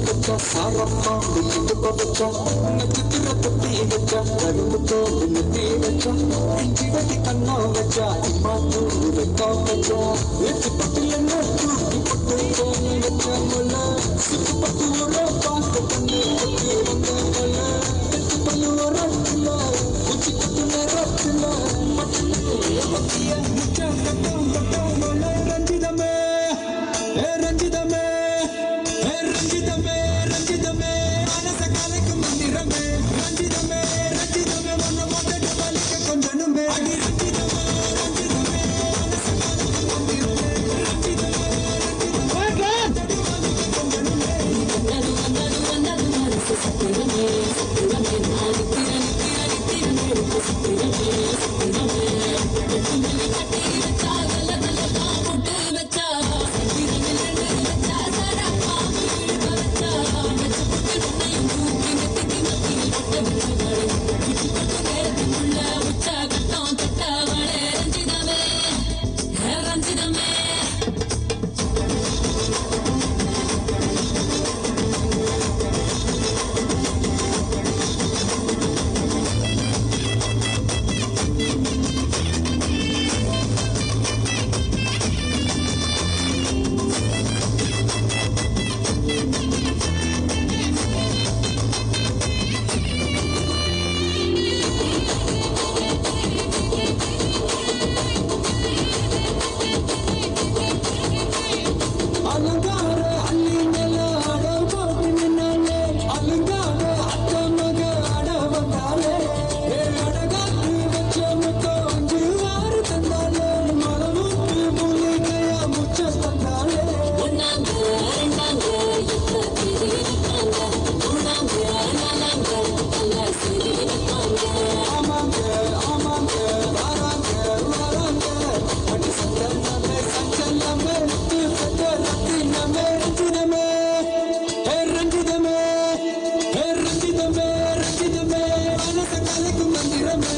வச்சா சாரம்மா வீட்டுக்கு வச்சா நட்சத்திர தொட்டி வச்சா கரும்பு தோடு நெத்தி வச்சா இஞ்சி வட்டி கண்ணா வச்சா இம்மா தூள் வைக்கா வச்சா எட்டு பட்டில தூக்கி பட்டு தோணி வச்சா முல்ல சுத்து பட்டு ஒரு பார்த்து பண்ணி பட்டு வந்த முல்ல எட்டு பல்லு ரத்தில குச்சி கட்டு ரத்தில பட்டில பத்திய முச்சா கட்டம் கட்டம் முல்ல ரஞ்சிதமே ரஞ்சிதமே ரஞ்சிதமே ரஞ்சிதமே மனச கலைக்கு மந்திரமே ரஞ்சிதமே ரஞ்சிதமே மன மொட்டை வலிக்க கொஞ்சனுமே அடி ரஞ்சிதமே ரஞ்சிதமே மனச கலைக்கு மந்திரமே ரஞ்சிதமே ரஞ்சிதமே கொஞ்சனுமே வந்தது வந்தது வந்தது மனசு சத்திரமே சத்திரமே நாளி திரளி திரளி திரளி சத்திரமே சத்திரமே கட்டுமல்லி கட்டி வச்சா கல கல போட்டு வச்சா சத்திரமே வச்சா சரா பாம்பு வச்சா வச்சு புட்டு உன்னையும் தூக்கி நெத்திக்கு மத்தியில் பொட்ட வச்சவளே விட்டு பட்டு நேரத்துக்குள்ள உச்சா கட்டம் தொட்டவளே ரஞ்சிதமே ரஞ்சிதமே அலங்கார அள்ளி மேல அட போட்டு நின்னாலே அலங்கார அத்த மக அட வந்தாலே அடகாத்து வச்ச முத்தஞ்சு ஆறு தந்தாலே மலமுத்து மூலிகையா முச்ச தந்தாலே ஒன்னாங்க ரெண்டாங்க எப்ப தெரிவிப்பாங்க மூணாங்க நாலாங்க நல்ல தெரிவிப்பாங்க ஆமாங்க ஆமாங்க வராங்க வராங்க அடி சந்தனமே சஞ்சலமே ரஞ்சிதமே ரஞ்சிதமே ரஞ்சிதமே ரஞ்சிதமே ரஞ்சிதமே மனச கலைக்கு மந்திரமே